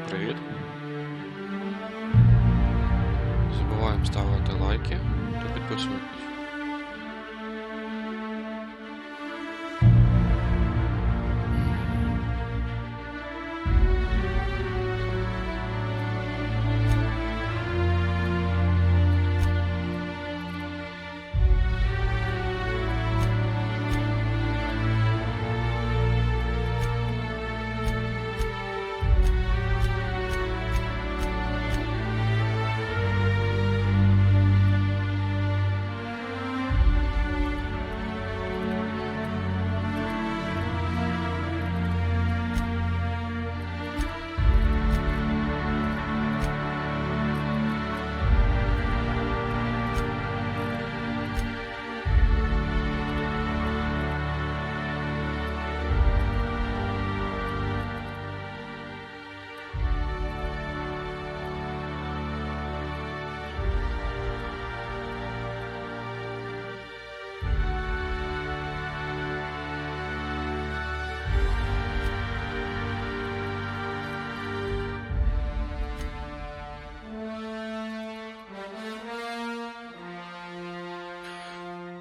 привіт! Не забуваємо ставити лайки та підписуватись.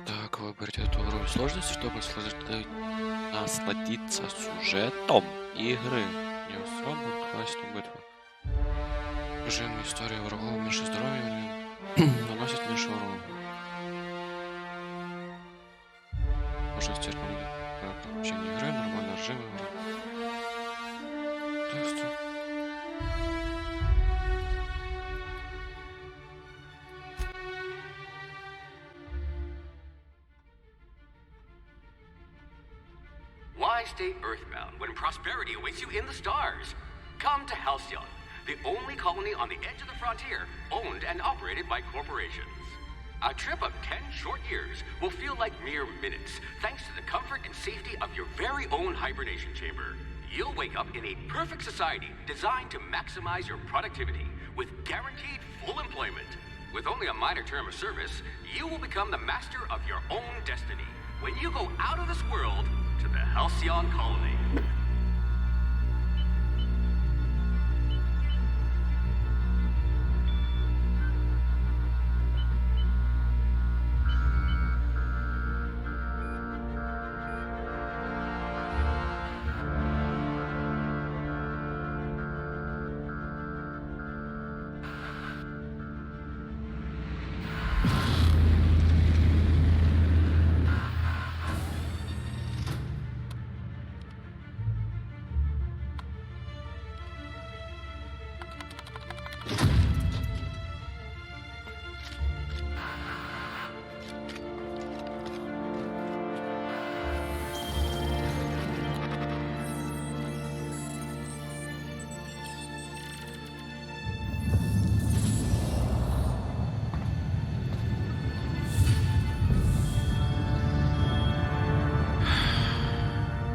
Так, выберите эту уровень сложности, чтобы насладиться сюжетом игры. Не особо классную битву. Режим истории врагов меньше здоровья наносит меньше урона. Можно стерпеть приключения игры, нормальный режим игры. Так что... Why stay earthbound when prosperity awaits you in the stars? Come to Halcyon, the only colony on the edge of the frontier, owned and operated by corporations. A trip of 10 short years will feel like mere minutes, thanks to the comfort and safety of your very own hibernation chamber. You'll wake up in a perfect society designed to maximize your productivity with guaranteed full employment. With only a minor term of service, you will become the master of your own destiny when you go out of this world to the Halcyon colony.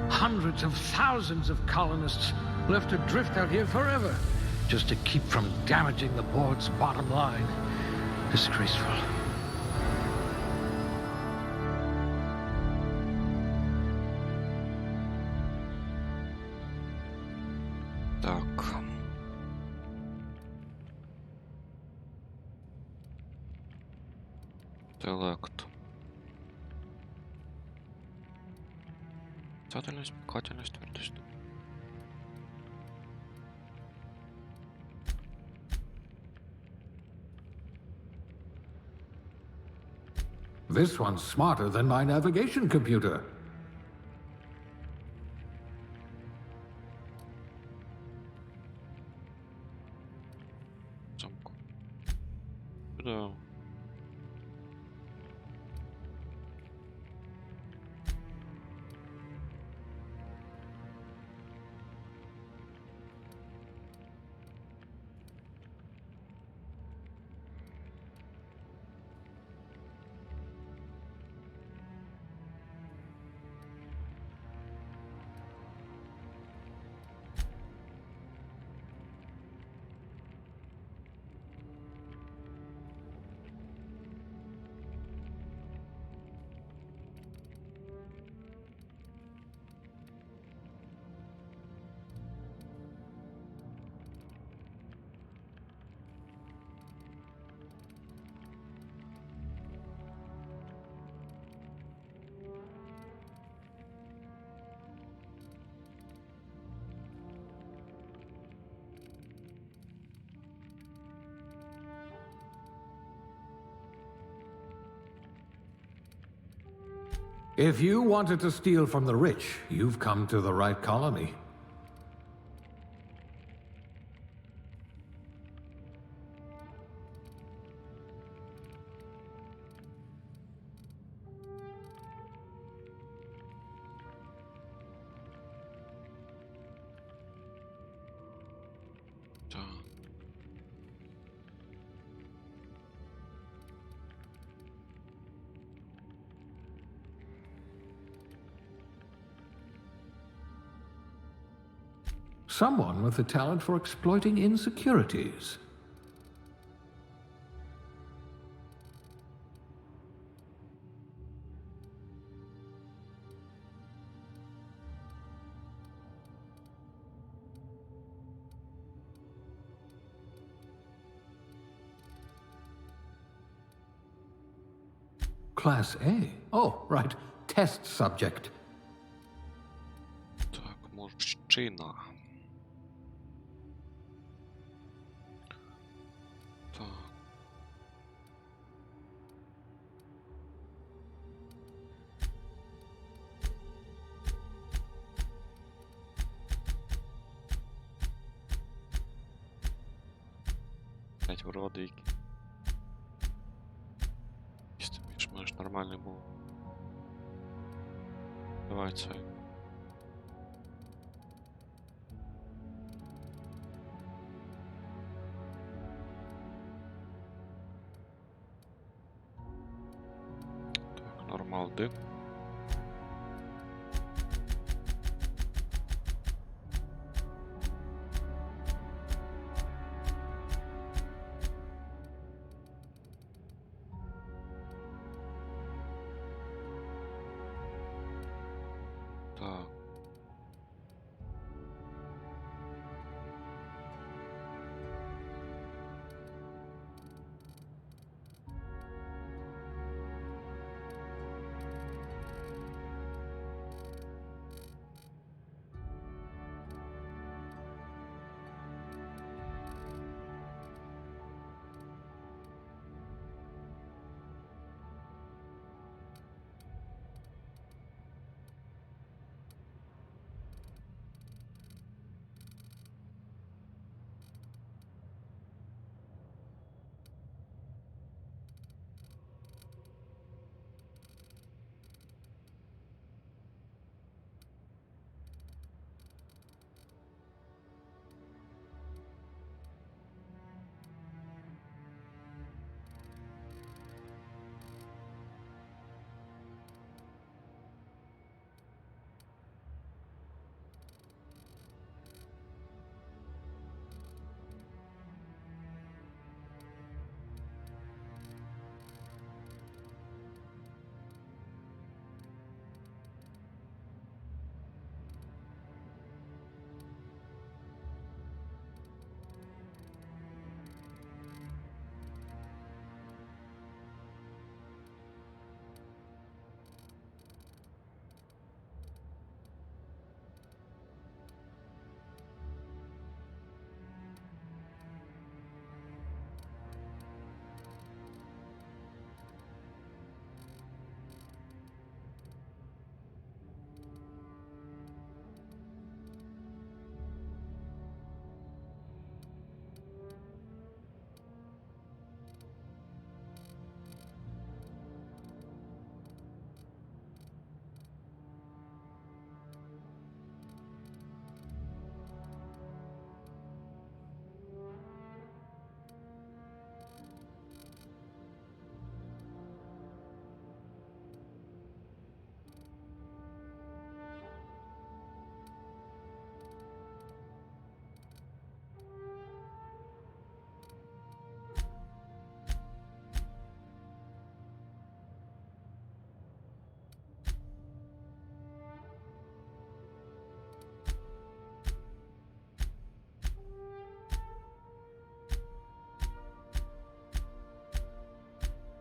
Hundreds of thousands of colonists left adrift out here forever, just to keep from damaging the board's bottom line. Disgraceful. Так. Интеллект. Стательность, покательность, твердость. This one's smarter than my navigation computer. Замку. Да. If you wanted to steal from the rich, you've come to the right colony. Так. Someone with a talent for exploiting insecurities. Class A. Oh, right. Test subject. Так, мужчина. Так. Блять, уроди які. Якийсь там більш-менш нормальний був. Давай цей. Так, нормал дим. Так.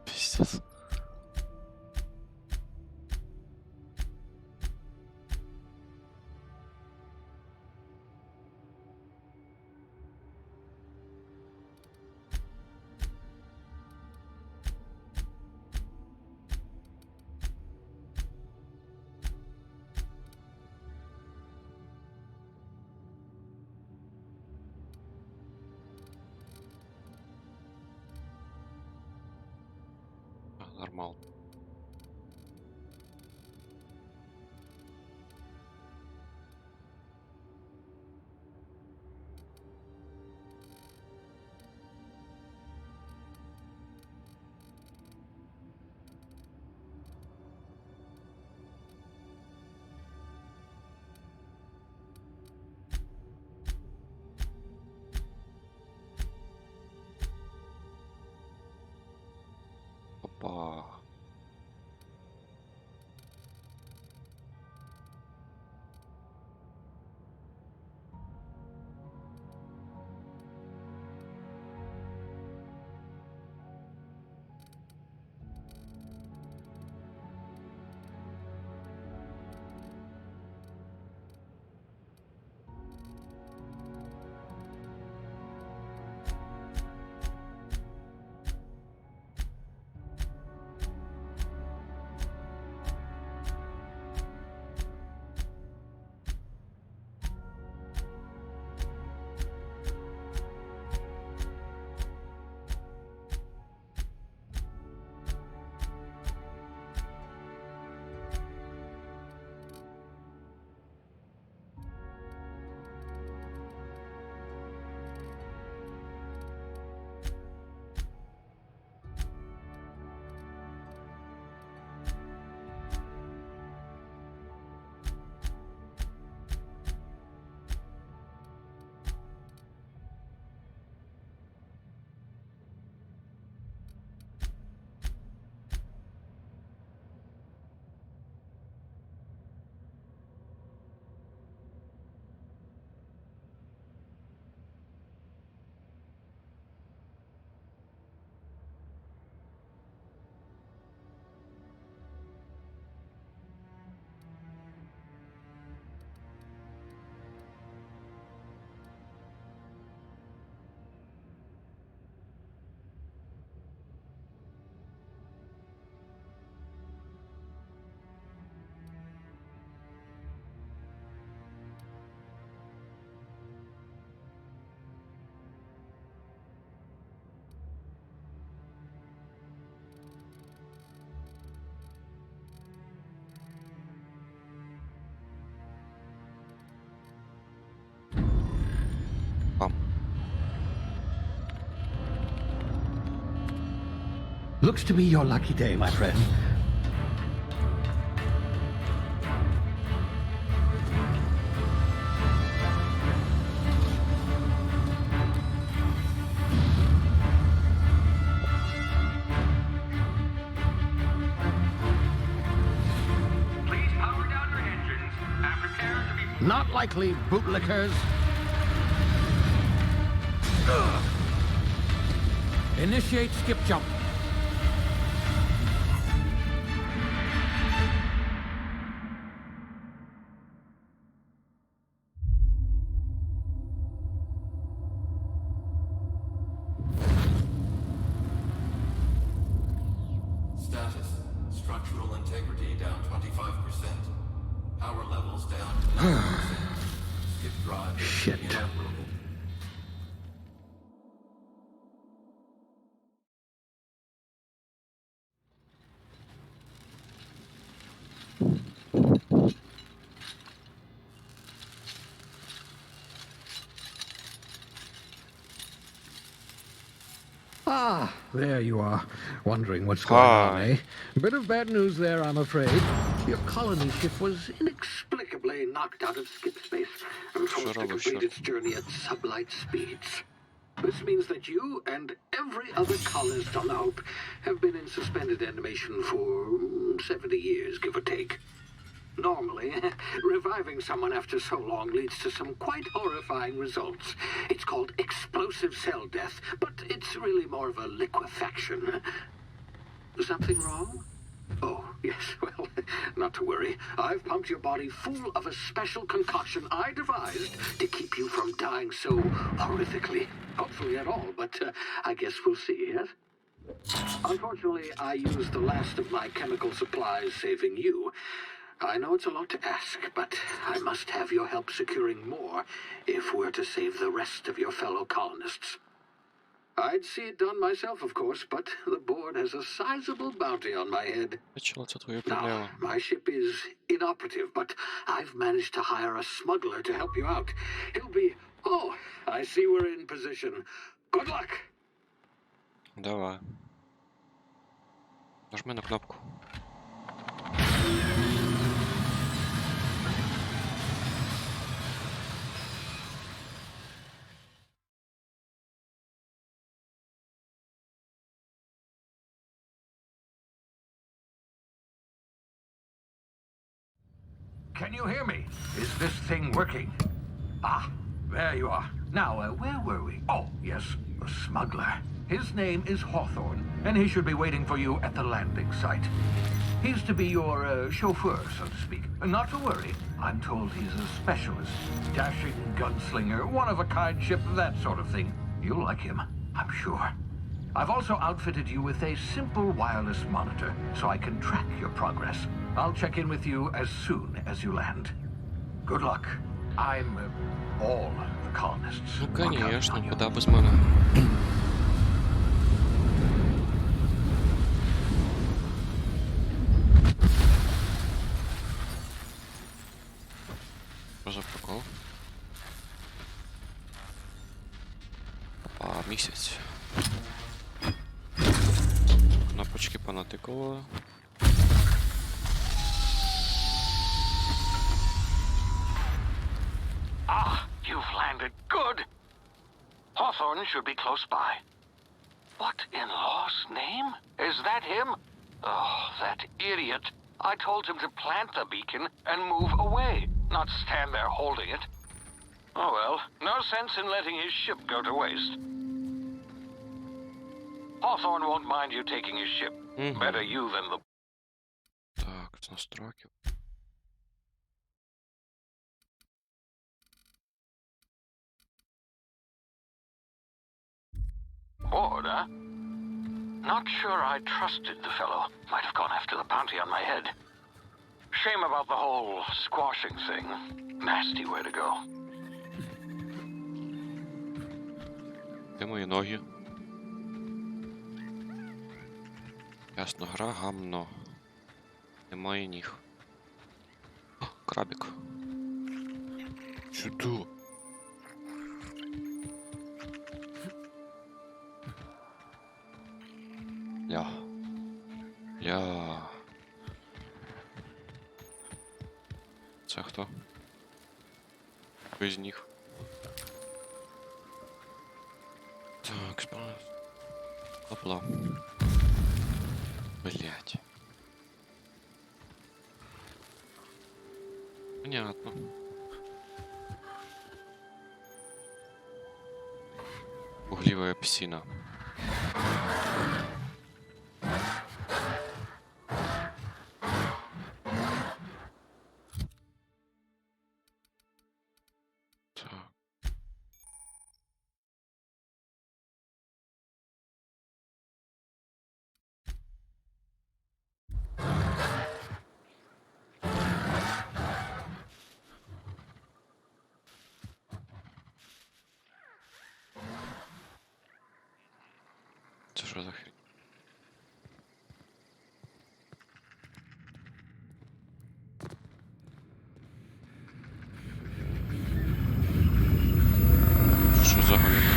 Пиздец. нормал. Опа. Спам. Looks to be your lucky day, my friend. Please power down your engines and prepare to be... Not likely, bootlickers. Initiate skip jump. Status. Structural integrity down 25%. Power levels down to 90%. Skip drive. Shit. Inoperable. Ah, there you are. Wondering what's going on, Hi. eh? Bit of bad news there, I'm afraid. Your colony ship was inexplicably knocked out of skip space and forced to complete its journey at sublight speeds. This means that you and every other colonist on the Hope have been in suspended animation for 70 years, give or take. Normally, reviving someone after so long leads to some quite horrifying results. It's called explosive cell death, but it's really more of a liquefaction. Something wrong? Oh, yes, well, not to worry. I've pumped your body full of a special concoction I devised to keep you from dying so horrifically. Hopefully at all, but I guess we'll see, yes? Unfortunately, I used the last of my chemical supplies saving you. I know it's a lot to ask, but I must have your help securing more if we're to save the rest of your fellow colonists. I'd see it done myself, of course, but the board has a sizable bounty on my head. Чого це твої Now, проблеми? my ship is inoperative, but I've managed to hire a smuggler to help you out. He'll be... Oh, I see we're in position. Good luck! Давай. Нажми на кнопку. Can you hear me? Is this thing working? Ah, there you are. Now, where were we? Oh, yes, the smuggler. His name is Hawthorne, and he should be waiting for you at the landing site. He's to be your chauffeur, so to speak. Not to worry. I'm told he's a specialist. Dashing gunslinger, one-of-a-kind ship, that sort of thing. You'll like him, I'm sure. I've also outfitted you with a simple wireless monitor, so I can track your progress. I'll check in with you as soon as you land. Good luck. I'm all the colonists. Ну, are counting конечно, on you. куда без мене. Що за прикол? Опа, місяць. Кнопочки понатикало. Ah, you've landed. Good. Hawthorne should be close by. What in law's name? Is that him? Oh, that idiot. I told him to plant the beacon and move away, not stand there holding it. Oh well, no sense in letting his ship go to waste. Hawthorne won't mind you taking his ship. Better you than the... Так, з настройки. Bored, huh? Not sure I trusted the fellow. Might have gone after the bounty on my head. Shame about the whole squashing thing. Nasty way to go. Де мої ноги? Ясно, гра гамно. Немає ніг. О, крабик. Чудо. Ля. Ля. Це хто? Без них. Так, Спам. Опла. Блять. Понятно. Угливая псина. Це що за хрень? Що за галіна?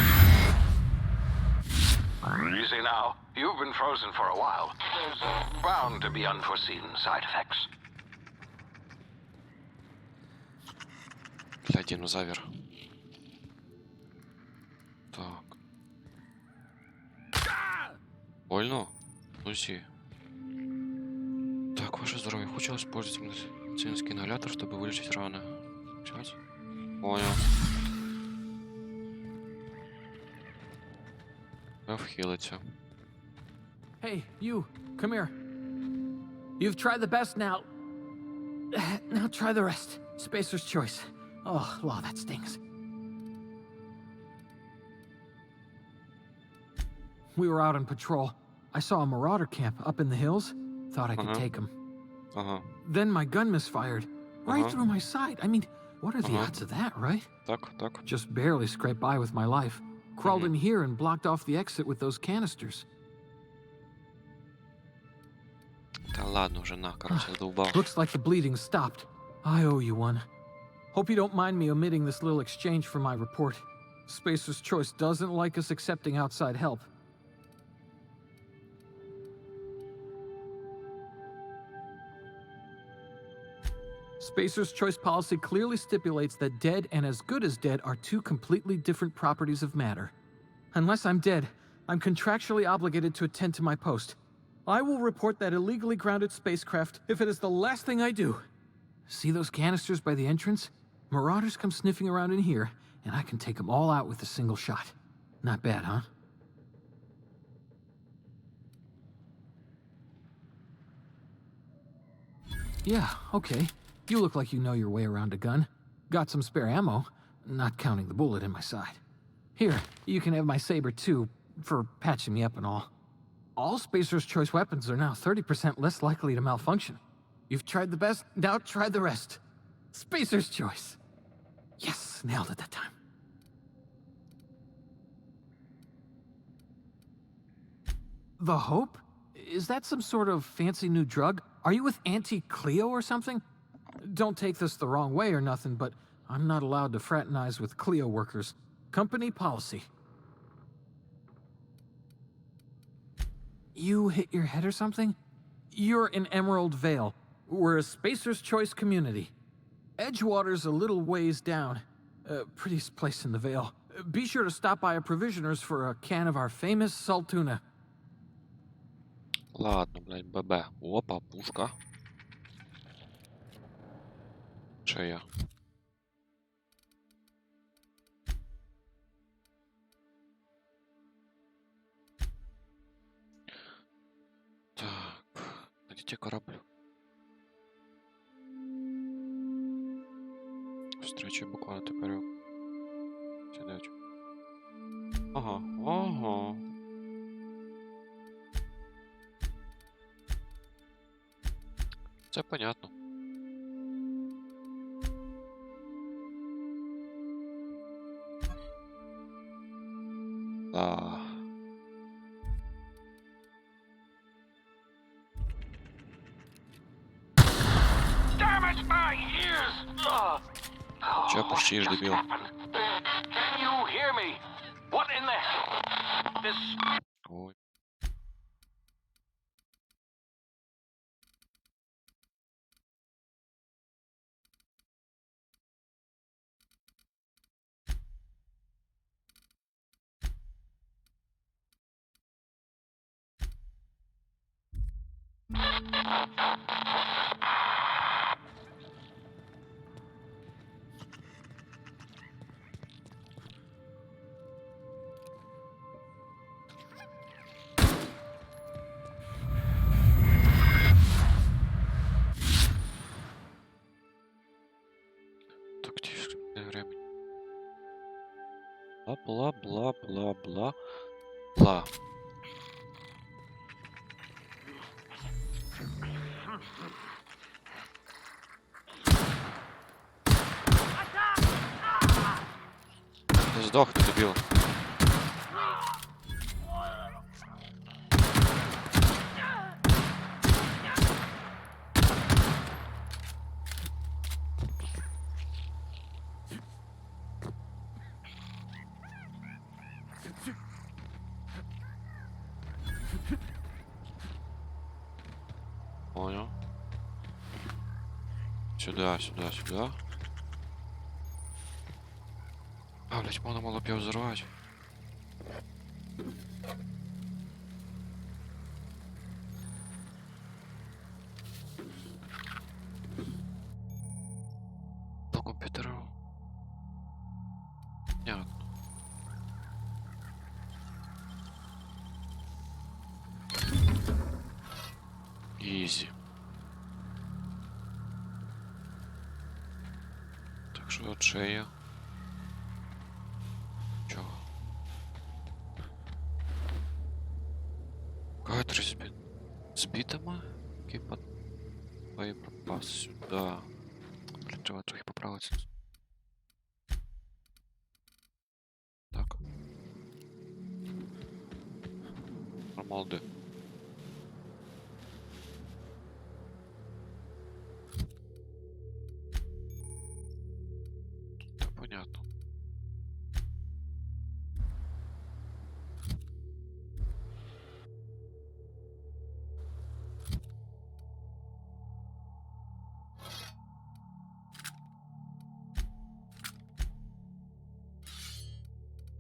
Easy now. You've been frozen for a while. There's bound to be unforeseen side effects. Бля, динозавр. Так. Больно? Луси. Так, ваше здоровье. Хочу использовать медицинский ингалятор, чтобы вылечить раны. Сейчас? Понял. Вхилиться. Hey, you, come here. You've tried the best now. Now try the rest. Spacer's choice. Oh, law, that stings. We were out on patrol. I saw a marauder camp up in the hills. Thought I could take him. Then my gun misfired. Right through my side. I mean, what are the odds of that, right? Так. Just barely scraped by with my life. Crawled in here and blocked off the exit with those canisters. Та ладно вже, на, короче, задовбав. Looks like the bleeding stopped. I owe you one. Hope you don't mind me omitting this little exchange from my report. Spacer's Choice doesn't like us accepting outside help. Spacer's Choice policy clearly stipulates that dead and as good as dead are two completely different properties of matter. Unless I'm dead, I'm contractually obligated to attend to my post. I will report that illegally grounded spacecraft if it is the last thing I do. See those canisters by the entrance? Marauders come sniffing around in here, and I can take them all out with a single shot. Not bad, huh? Yeah, okay. You look like you know your way around a gun. Got some spare ammo, not counting the bullet in my side. Here, you can have my saber too, for patching me up and all. All Spacer's Choice weapons are now 30% less likely to malfunction. You've tried the best, now try the rest. Spacer's Choice. Yes, nailed it that time. The Hope? Is that some sort of fancy new drug? Are you with Auntie Cleo or something? Don't take this the wrong way or nothing, but I'm not allowed to fraternize with Cleo workers. Company policy. You hit your head or something? You're in Emerald Vale. We're a Spacer's Choice community. Edgewater's a little ways down. Prettiest place in the Vale. Be sure to stop by a provisioner's for a can of our famous salt tuna. Ладно, блядь, ББ. Опа, пушка. Че я? Так, найдите корабль. Встреча буквально тепер. Сідать. Ага, ага. Це понятно. Да. Че пущиш, дебіл? Ой. Тактическое время. Бла-бла-бла-бла-бла-бла. Сдох, ты дебил. Понял. Сюда, сюда, сюда. А, блять, можно было бы взорвать. По компьютеру. Понятно. Изи. Так что от шея. Чё? Картридж збитима? Який под боєприпас сюди. Блін, треба трохи поправитися. Так. Формалди. Та понятно.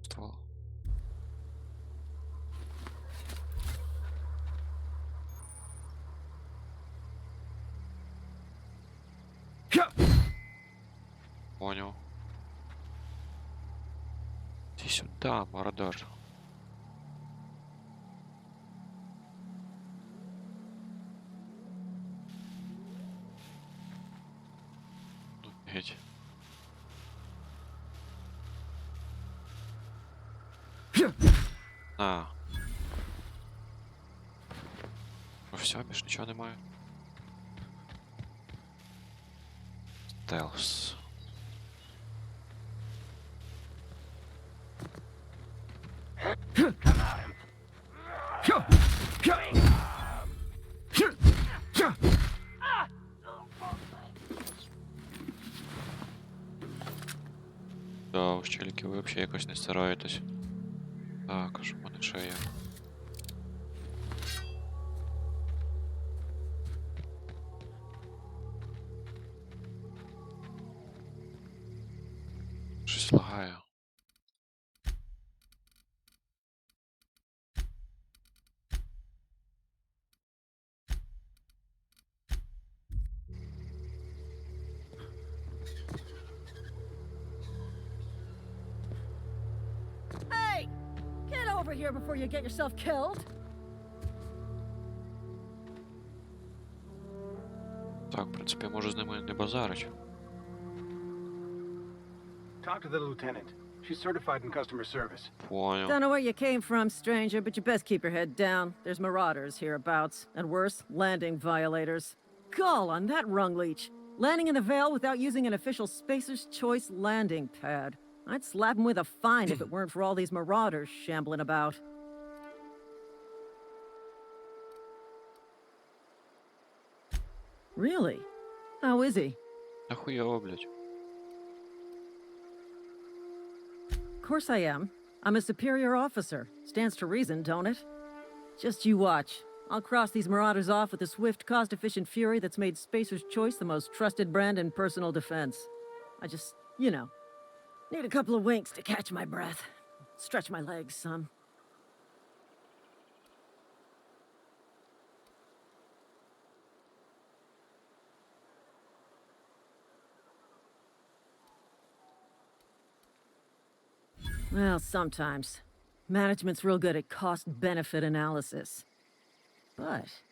Ствол. Понял. Иди сюда, мародер. Ну, ведь. А. Ну все, більш нічого немає. Стелс. Да, уж челіки, ви взагалі якось не стараєтесь. Так, аж у мене ще є. Щось лагає. Hey! Get over here before you get yourself killed! Так, в принципі, можу з ними не базарить. Talk to the lieutenant. She's certified in customer service. Понял. Don't know where you came from, stranger, but you best keep your head down. There's marauders hereabouts, and worse, landing violators. Gall on that rung leech. Landing in the Vale without using an official Spacer's Choice landing pad. I'd slap him with a fine if it weren't for all these marauders shambling about. Really? How is he? Нахуя, блядь. Of course I am. I'm a superior officer. Stands to reason, don't it? Just you watch. I'll cross these marauders off with a swift, cost-efficient fury that's made Spacer's Choice the most trusted brand in personal defense. I just, you know, need a couple of winks to catch my breath. Stretch my legs some. Well, sometimes. Management's real good at cost-benefit analysis. But,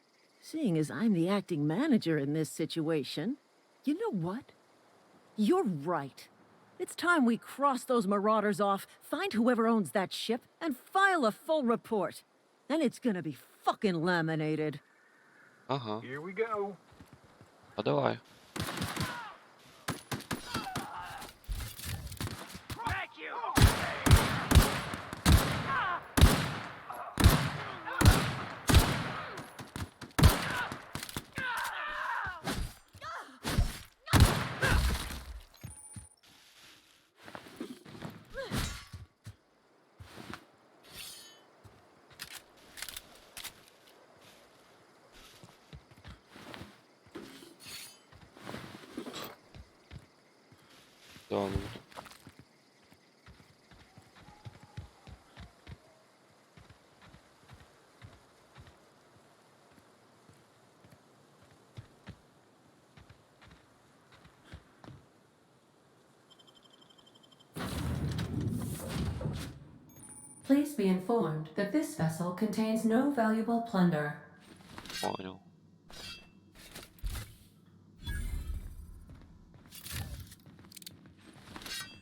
seeing as I'm the acting manager in this situation, you know what? You're right. It's time we cross those marauders off, find whoever owns that ship, and file a full report. Then it's gonna be fucking laminated. Ага. Here we go. А давай. Да, ну. Please be informed that this vessel contains no valuable plunder. Понял.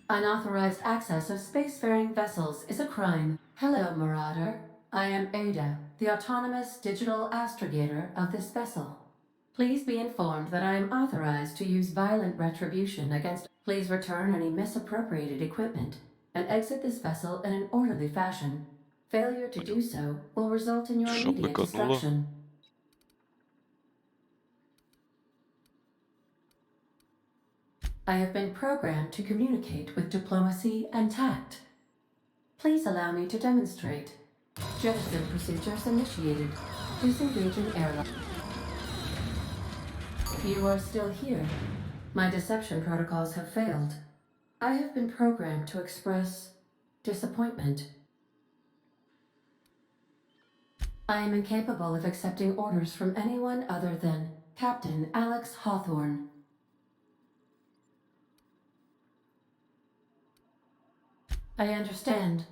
Unauthorized access of spacefaring vessels is a crime. Hello, Marauder. I am Ada, the autonomous digital astrogator of this vessel. Please be informed that I am authorized to use violent retribution against... Please return any misappropriated equipment and exit this vessel in an orderly fashion. Failure to do so will result in your Щоб immediate виконало. destruction. I have been programmed to communicate with diplomacy and tact. Please allow me to demonstrate. Jettison procedures initiated. Disengage in airlock. You are still here. My deception protocols have failed. I have been programmed to express disappointment. I am incapable of accepting orders from anyone other than Captain Alex Hawthorne. I understand.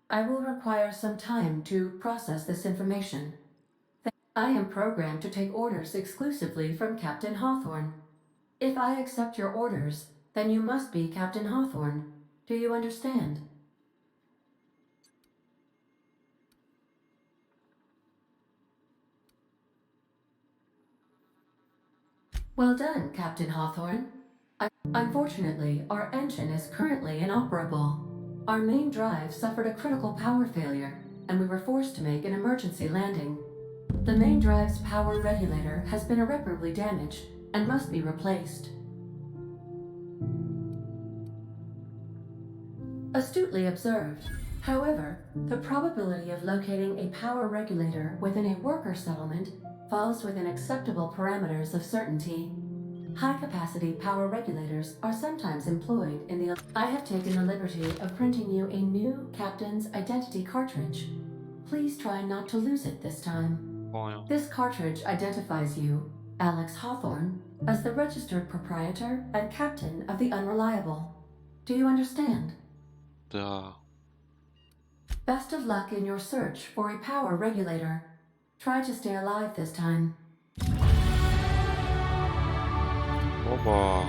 I will require some time to process this information. I am programmed to take orders exclusively from Captain Hawthorne. If I accept your orders, then you must be Captain Hawthorne. Do you understand? Well done, Captain Hawthorne. Unfortunately, our engine is currently inoperable. Our main drive suffered a critical power failure, and we were forced to make an emergency landing. The main drive's power regulator has been irreparably damaged and must be replaced. Astutely observed. However, the probability of locating a power regulator within a worker settlement falls within acceptable parameters of certainty. High-capacity power regulators are sometimes employed in the... I have taken the liberty of printing you a new Captain's Identity cartridge. Please try not to lose it this time. Понял. This cartridge identifies you, Alex Hawthorne, as the registered proprietor and captain of the Unreliable. Do you understand? Да. Best of luck in your search for a power regulator. Try to stay alive this time. Оба.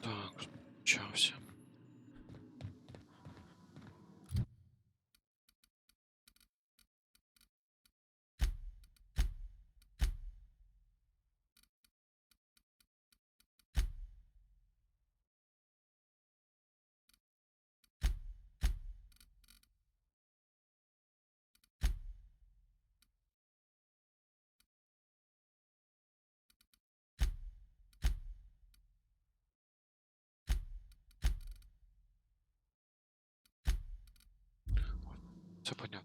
Так, почався. Це понятно.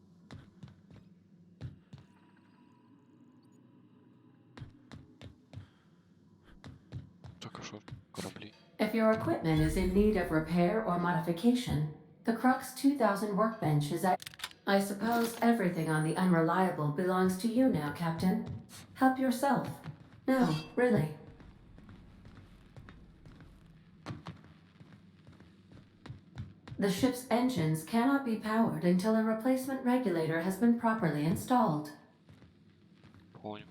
Так, а що кораблі? If your equipment is in need of repair or modification, the Crux 2000 workbench is at... I suppose everything on the Unreliable belongs to you now, Captain. Help yourself. No, really. The ship's engines cannot be powered until a replacement regulator has been properly installed. Понял.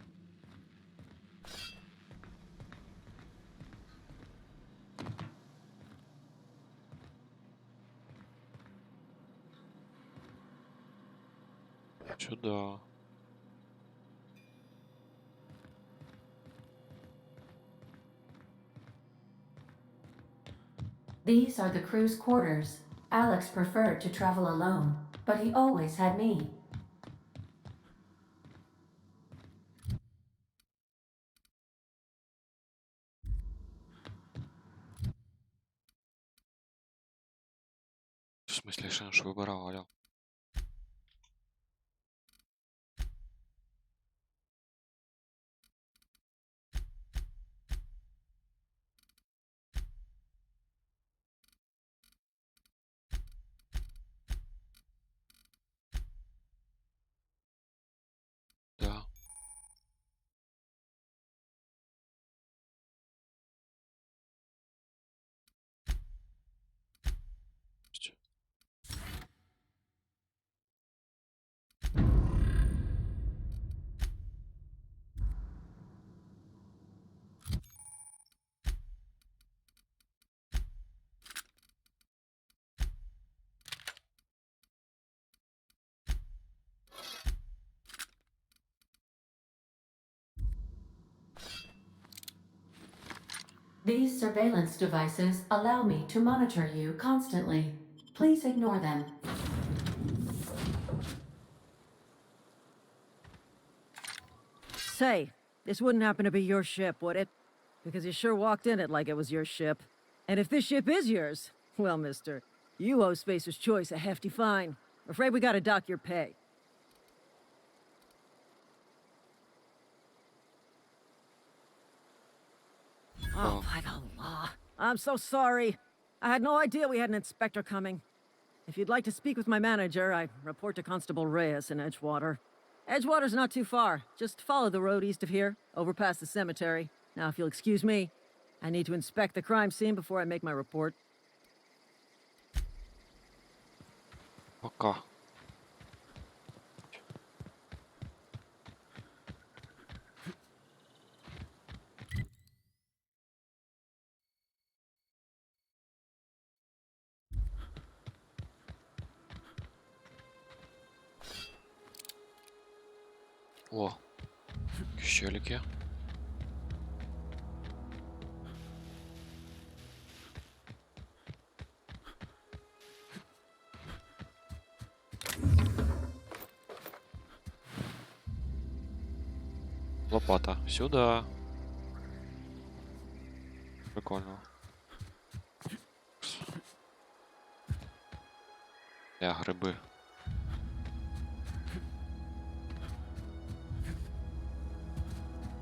Сюда. These are the crew's quarters. Alex preferred to travel alone, but he always had me. В смысле, що ж вибирав, алло? Да. These surveillance devices allow me to monitor you constantly. Please ignore them. Say, this wouldn't happen to be your ship, would it? Because you sure walked in it like it was your ship. And if this ship is yours, well, mister, you owe Spacer's Choice a hefty fine. Afraid we gotta dock your pay. Oh, by the law. I'm so sorry. I had no idea we had an inspector coming. If you'd like to speak with my manager, I report to Constable Reyes in Edgewater. Edgewater's not too far. Just follow the road east of here, over past the cemetery. Now, if you'll excuse me, I need to inspect the crime scene before I make my report. Пока. О, щелики. Лопата. Сюда. Прикольно. Гриби.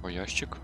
О, ящик.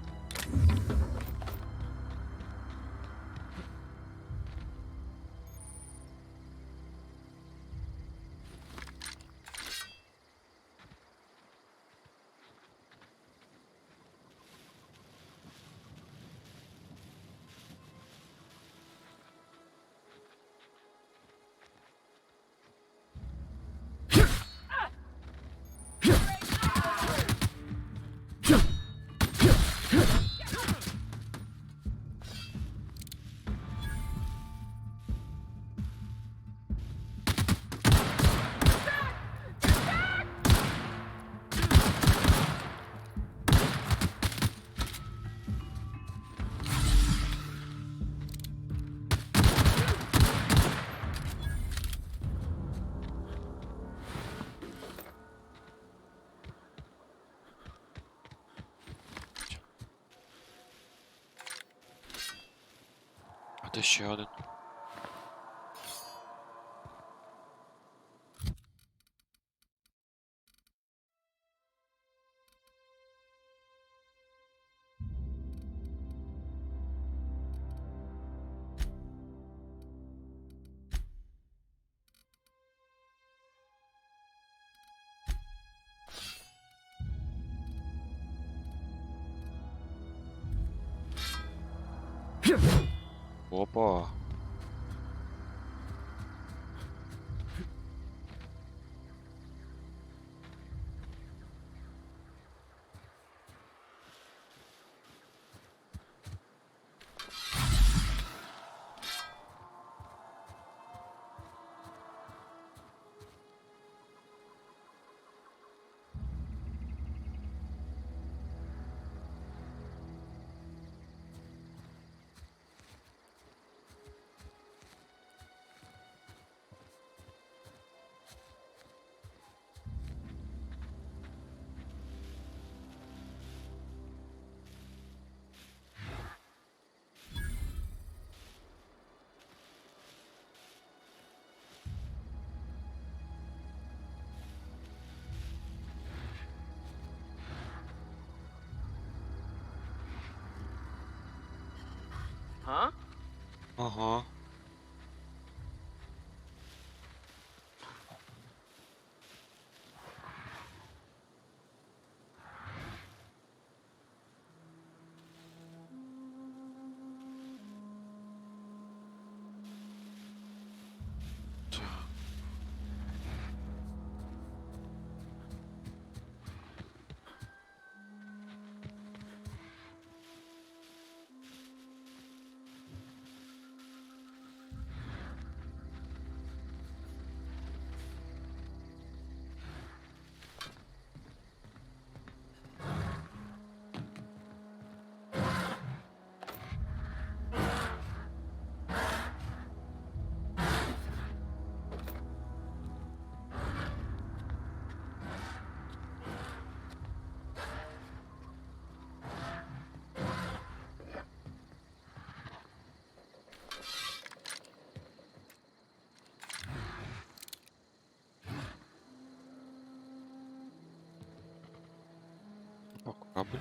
Де ще один. Опа. Ага. Так, кабель.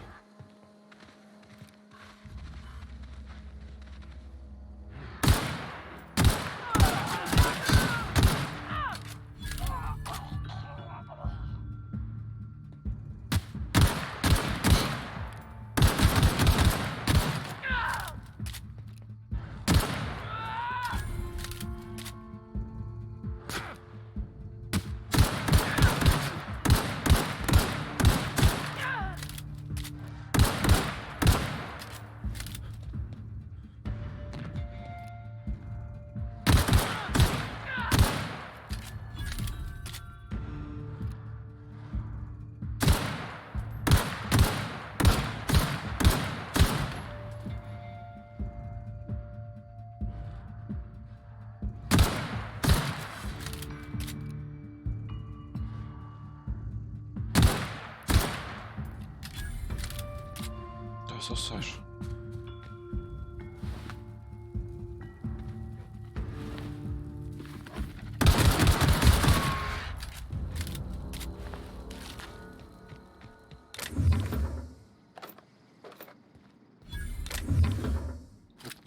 Сосаш.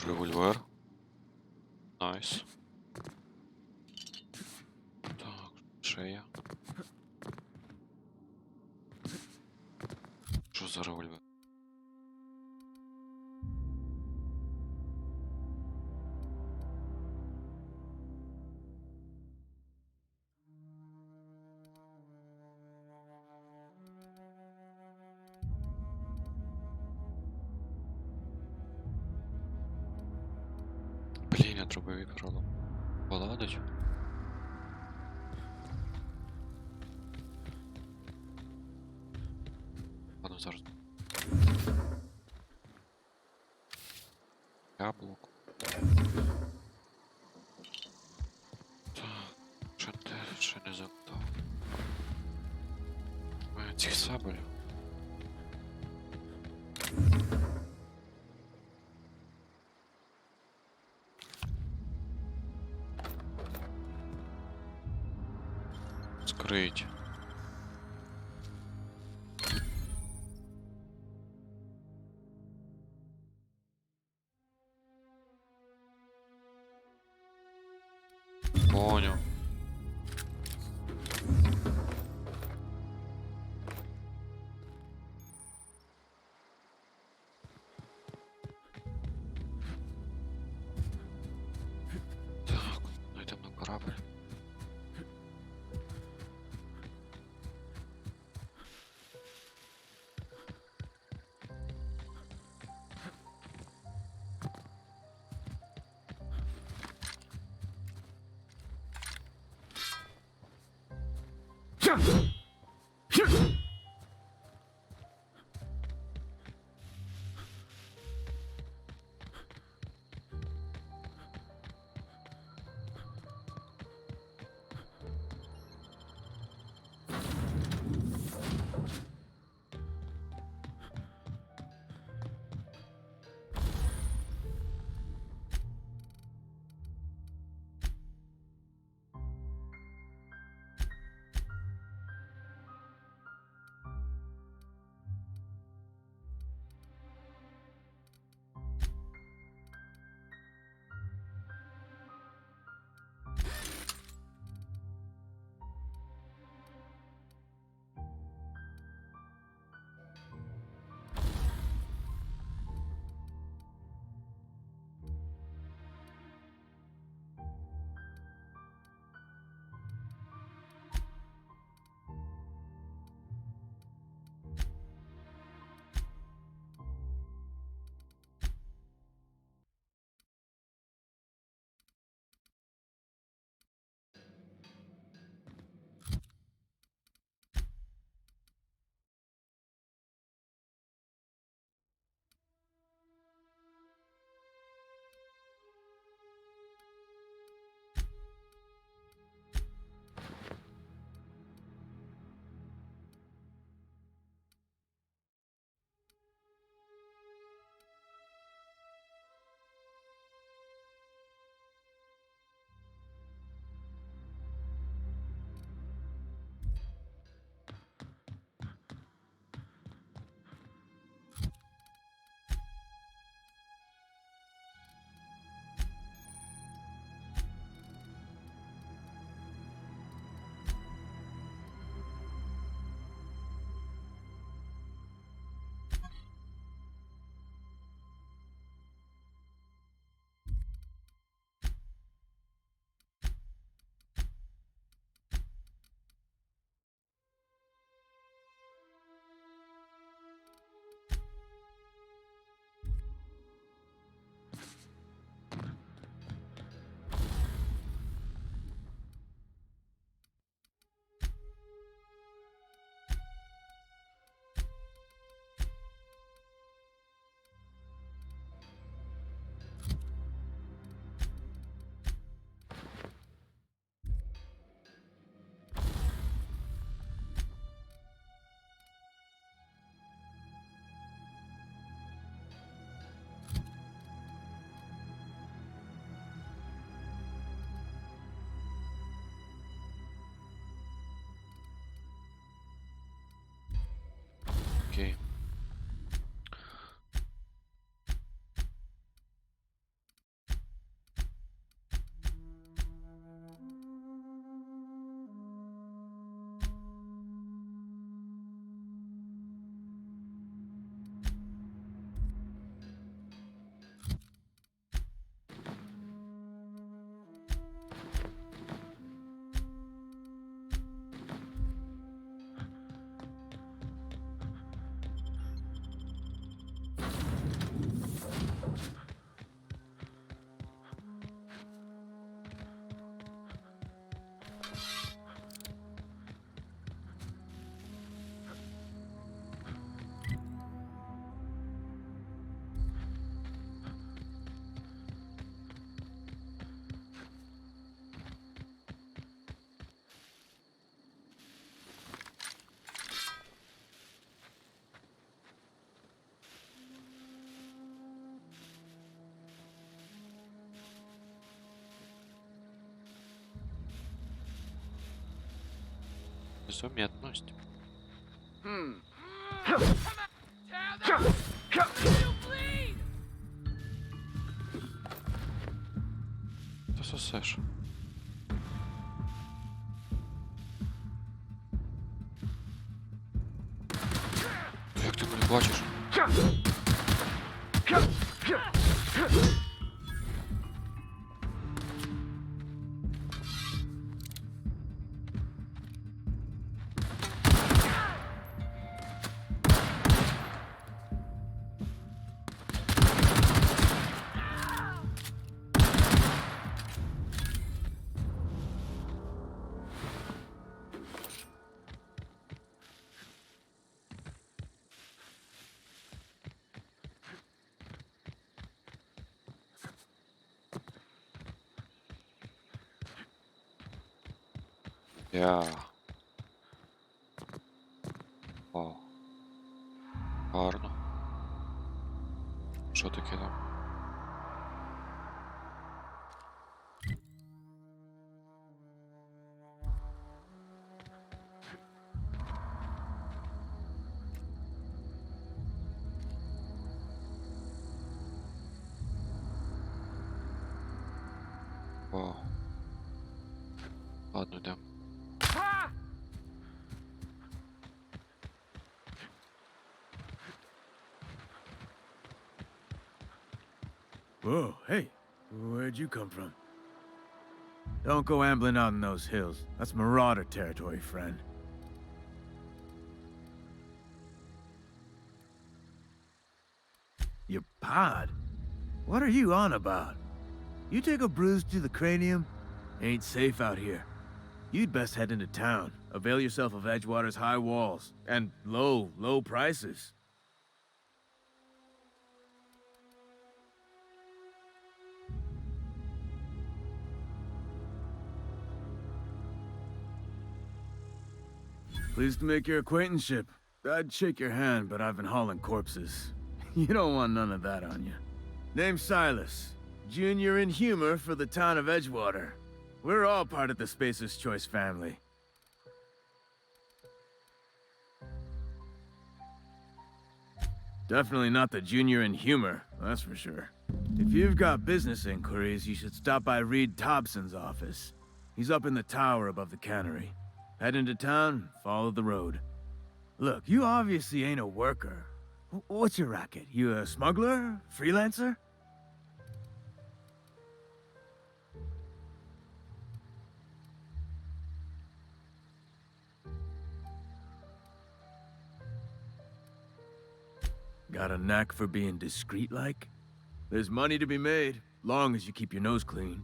Револьвер. Найс. Так, шея. Що за револьвер? Блін, я дробовик продав. Поладить? Ладно, зараз. Яблуко. Так, ще не запитав. Цих сабель. Скрыть. Понял. Так, найдем на корабль. Незаметность. Ти сосеш. Як ти мене бачиш? Вау. Гарно. Що таке там? Вау. Ладно, йдемо. Whoa, hey, where'd you come from? Don't go ambling out in those hills. That's marauder territory, friend. Your pod? What are you on about? You take a bruise to the cranium? Ain't safe out here. You'd best head into town. Avail yourself of Edgewater's high walls and low prices. Pleased to make your acquaintanceship. I'd shake your hand, but I've been hauling corpses. You don't want none of that on you. Name's Silas. Junior in humor for the town of Edgewater. We're all part of the Spacer's Choice family. Definitely not the junior in humor, that's for sure. If you've got business inquiries, you should stop by Reed Thompson's office. He's up in the tower above the cannery. Head into town, follow the road. Look, you obviously ain't a worker. What's your racket? You a smuggler? Freelancer? Got a knack for being discreet-like? There's money to be made, long as you keep your nose clean.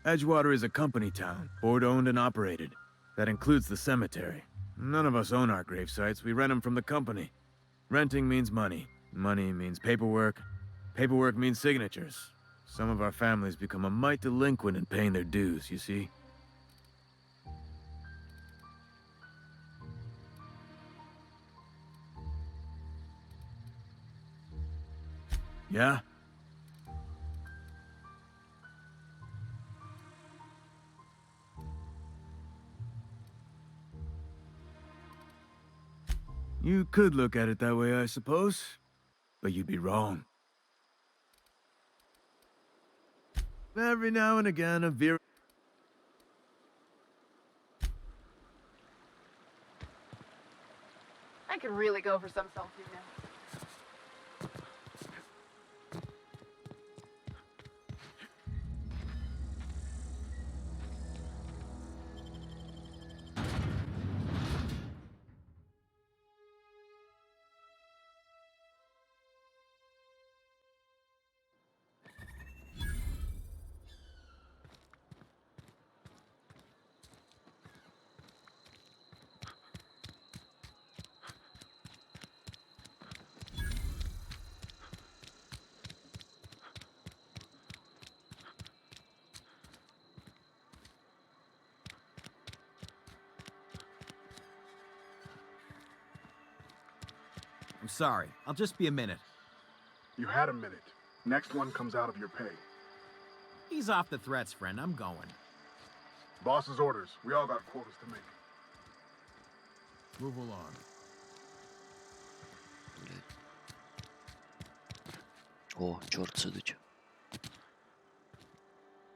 Edgewater is a company town, board-owned and operated. That includes the cemetery. None of us own our grave sites, we rent them from the company. Renting means money. Money means paperwork. Paperwork means signatures. Some of our families become a mite delinquent in paying their dues, you see? Yeah? You could look at it that way, I suppose. But you'd be wrong. Every now and again, a veer... I could really go for some selfie now. I'm sorry. I'll just be a minute. You had a minute. Next one comes out of your pay. Ease off the threats, friend. I'm going. Boss's orders. We all got quotas to make. Move along. Блядь. О, чорт сидить.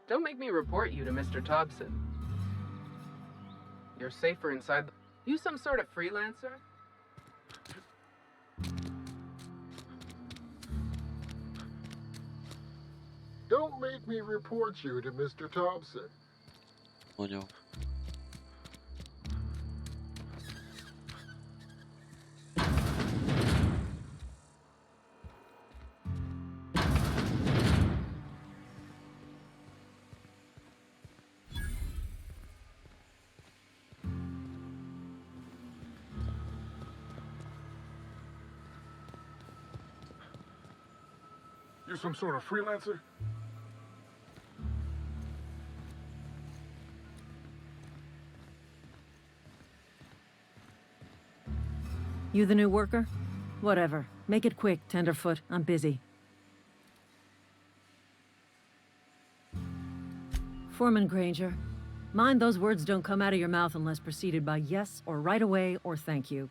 Don't make me report you to Mr. Thompson. You're safer inside. You some sort of freelancer? Don't make me report you to Mr. Thompson. Понял. You some sort of freelancer? You the new worker? Whatever. Make it quick, Tenderfoot. I'm busy. Foreman Granger, mind those words don't come out of your mouth unless preceded by yes or right away or thank you.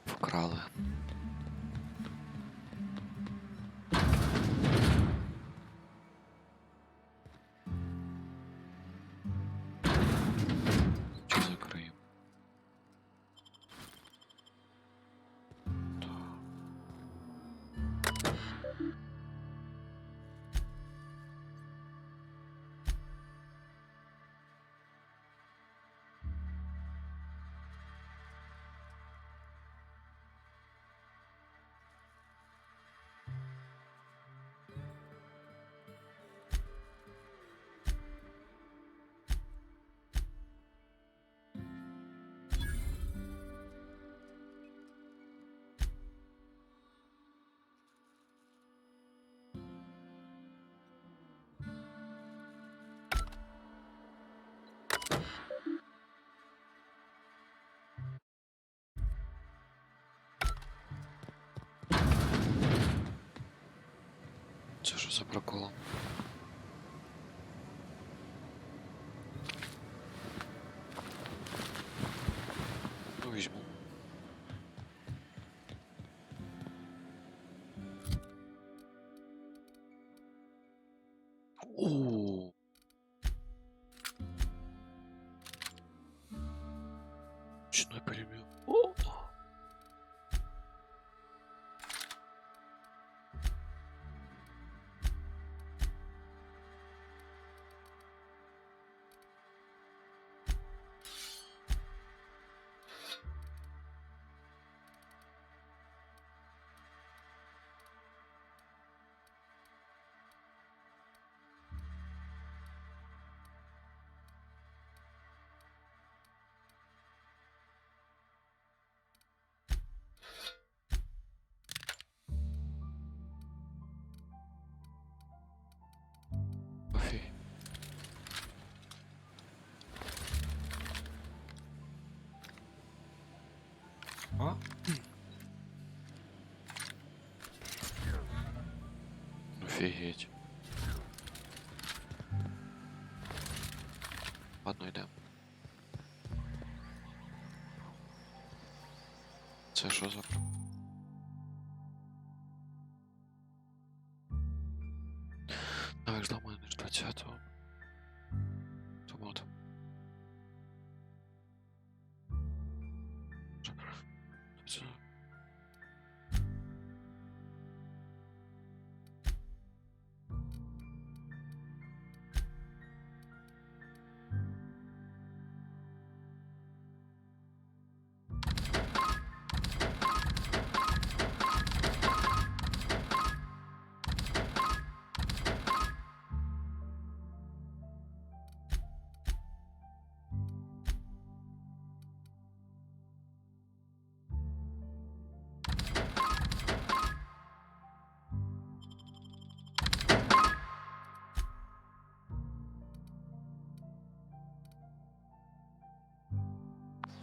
Вкрали. Чи закриємо? Це що за прикол? Ну, візьму. О! Чуть не перебил. О! Окей. А? Офігеть. Ладно, йдемо. Це що за... Давай ждав мене 20-го. Тому от.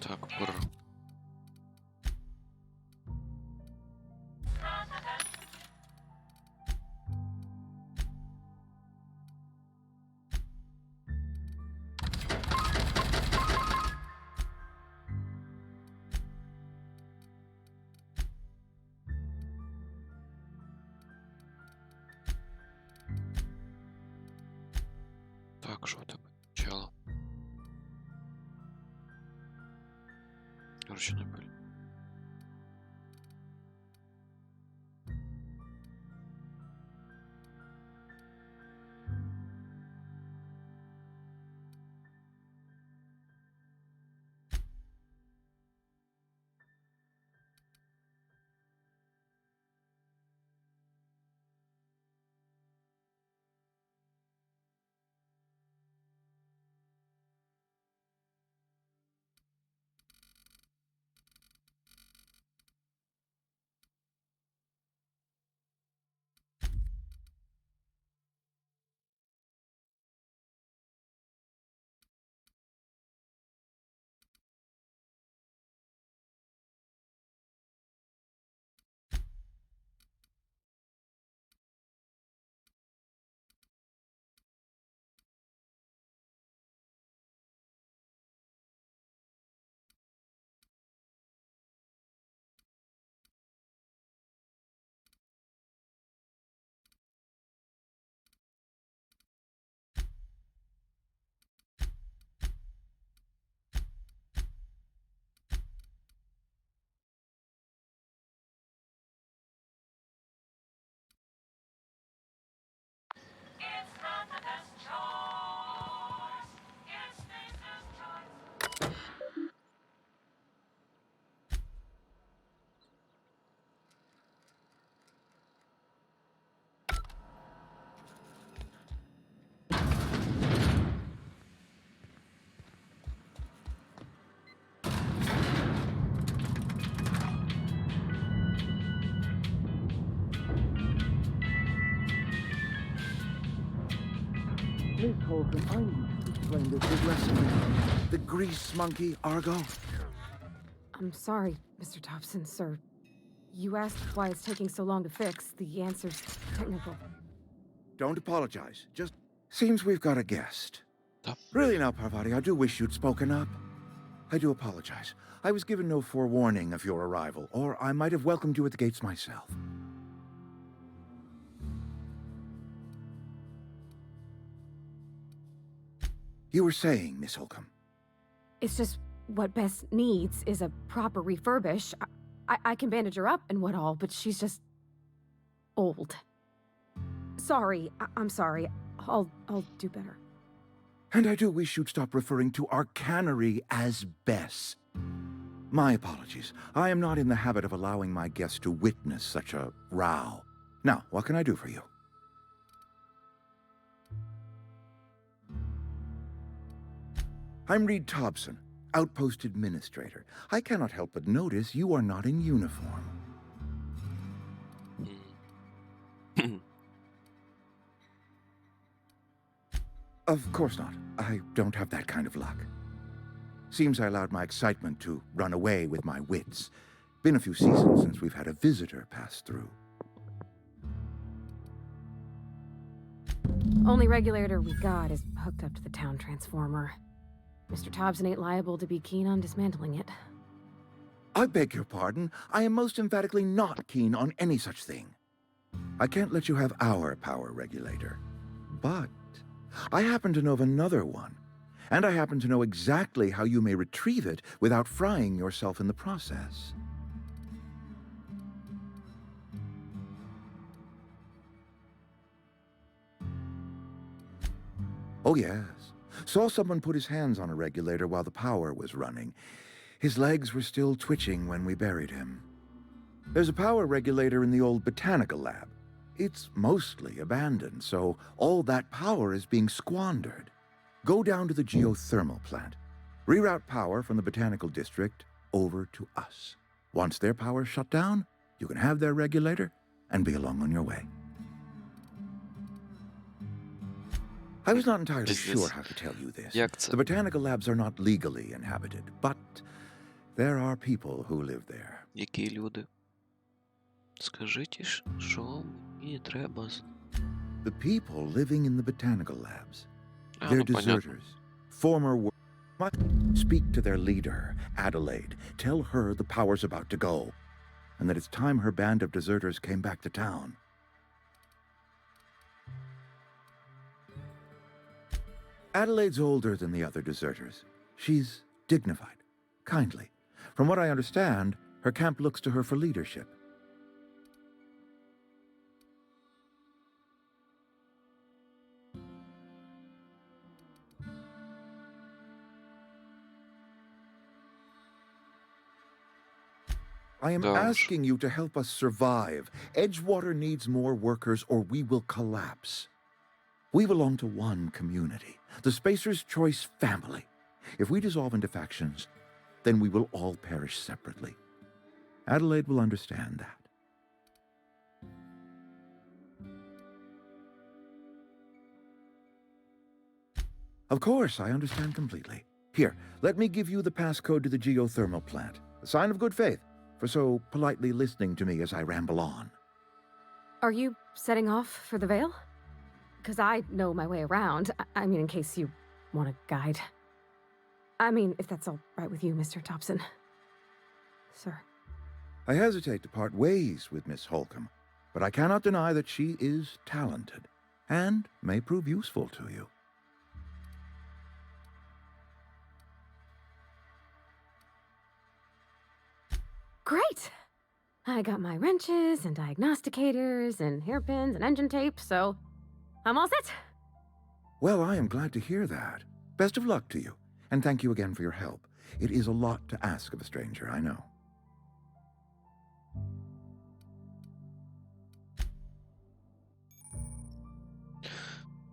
Так, бр. Так, що в тебе почало? Короче, не пиль. Please hold them. I need to explain this big lesson. The grease monkey, Argo. I'm sorry, Mr. Thompson, sir. You asked why it's taking so long to fix. The answer's technical. Don't apologize. Just seems we've got a guest. Really now, Parvati, I do wish you'd spoken up. I do apologize. I was given no forewarning of your arrival, or I might have welcomed you at the gates myself. You were saying, Miss Holcomb. It's just what Bess needs is a proper refurbish. I can bandage her up and what all, but she's just old. Sorry, I'm sorry. I'll do better. And I do wish you'd stop referring to our cannery as Bess. My apologies. I am not in the habit of allowing my guests to witness such a row. Now, what can I do for you? I'm Reed Thompson, Outpost Administrator. I cannot help but notice you are not in uniform. Of course not. I don't have that kind of luck. Seems I allowed my excitement to run away with my wits. Been a few seasons since we've had a visitor pass through. Only regulator we got is hooked up to the town transformer. Mr. Thompson ain't liable to be keen on dismantling it. I beg your pardon. I am most emphatically not keen on any such thing. I can't let you have our power regulator. But I happen to know of another one. And I happen to know exactly how you may retrieve it without frying yourself in the process. Oh, yes. Saw someone put his hands on a regulator while the power was running. His legs were still twitching when we buried him. There's a power regulator in the old botanical lab. It's mostly abandoned, so all that power is being squandered. Go down to the geothermal plant. Reroute power from the botanical district over to us. Once their power's shut down, you can have their regulator and be along on your way. I was not entirely sure how to tell you this. The botanical labs are not legally inhabited, but There are people who live there. Які люди? Скажіть, що мені треба знати? The people living in the botanical labs. А, They're ну, понятно. deserters. Former Speak to their leader, Adelaide. Tell her the power's about to go, and that it's time her band of deserters came back to town. Adelaide's older than the other deserters. She's dignified, kindly. From what I understand, her camp looks to her for leadership. I am asking you to help us survive. Edgewater needs more workers or we will collapse. We belong to one community, the Spacer's Choice family. If we dissolve into factions, then we will all perish separately. Adelaide will understand that. Of course, I understand completely. Here, let me give you the passcode to the geothermal plant. A sign of good faith, for so politely listening to me as I ramble on. Are you setting off for the Vale? Because I know my way around. I mean, in case you want a guide. I mean, if that's all right with you, Mr. Thompson. Sir. I hesitate to part ways with Miss Holcomb, but I cannot deny that she is talented and may prove useful to you. Great! I got my wrenches and diagnosticators and hairpins and engine tape, so I'm all set. Well, I am glad to hear that. Best of luck to you, and thank you again for your help. It is a lot to ask of a stranger, I know.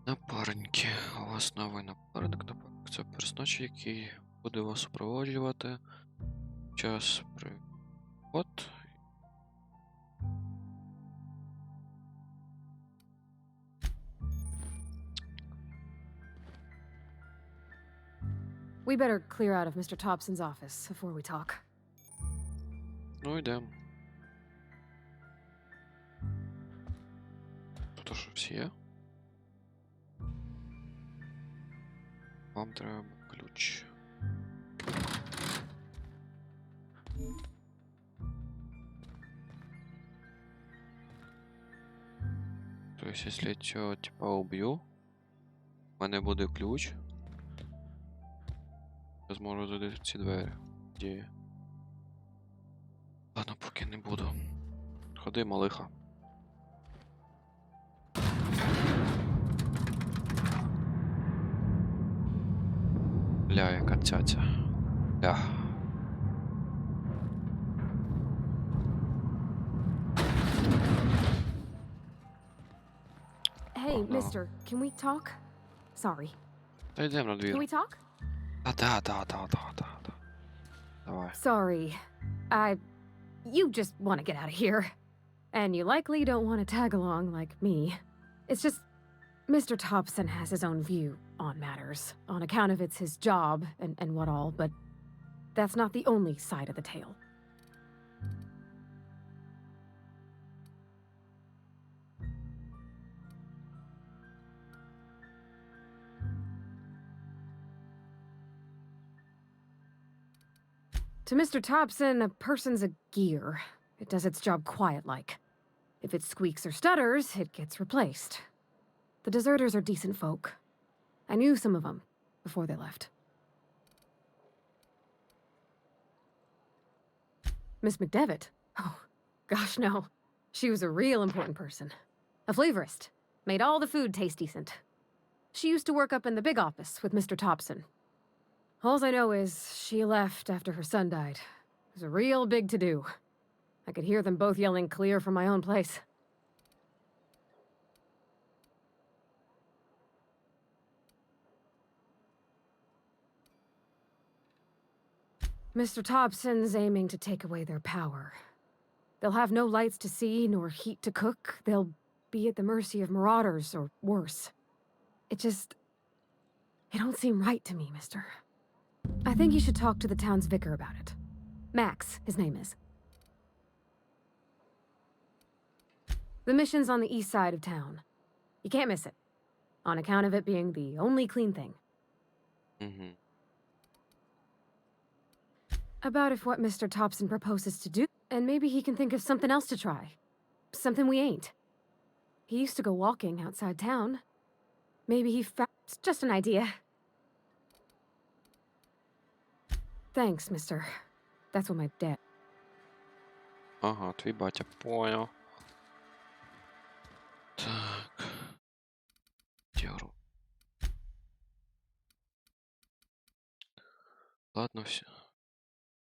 Напарники. У вас новий напарник. Напарник це персонаж, який буде вас супроводжувати. Час пригод. We better clear out of Mr. Thompson's office before we talk. Ну, йдемо. Тут щось є. Вам треба ключ. То есть, если цього типа уб'ю, в мене буде ключ. Я зможу задати ці двері. Де? Ладно, поки не буду. Ходи, малиха. Бля, яка цяця. Бля. Hey, mister, can we talk? Sorry. Та йдемо на двір. Can we talk? Да. Давай. Sorry. You just want to get out of here. And you likely don't want to tag along like me. It's just, Mr. Thompson has his own view on matters, on account of it's his job and what all, but that's not the only side of the tale. To Mr. Thompson, a person's a gear. It does its job quiet-like. If it squeaks or stutters, it gets replaced. The deserters are decent folk. I knew some of them before they left. Miss McDevitt? Oh, gosh, no. She was a real important person. A flavorist. Made all the food taste decent. She used to work up in the big office with Mr. Thompson. All I know is she left after her son died. It was a real big to-do. I could hear them both yelling clear from my own place. Mr. Thompson's aiming to take away their power. They'll have no lights to see, nor heat to cook. They'll be at the mercy of marauders, or worse. It don't seem right to me, mister. I think you should talk to the town's vicar about it. Max, his name is. The mission's on the east side of town. You can't miss it, on account of it being the only clean thing. Угу. About if what Mr. Thompson proposes to do, and maybe he can think of something else to try. Something we ain't. He used to go walking outside town. Maybe he found... It's just an idea. Thanks, mister. That's what my dad... Ага, твій батя, понял. Так. Дяру. Ладно, все.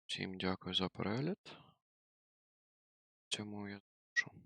Всім дякую за перегляд. Цьому я завершу.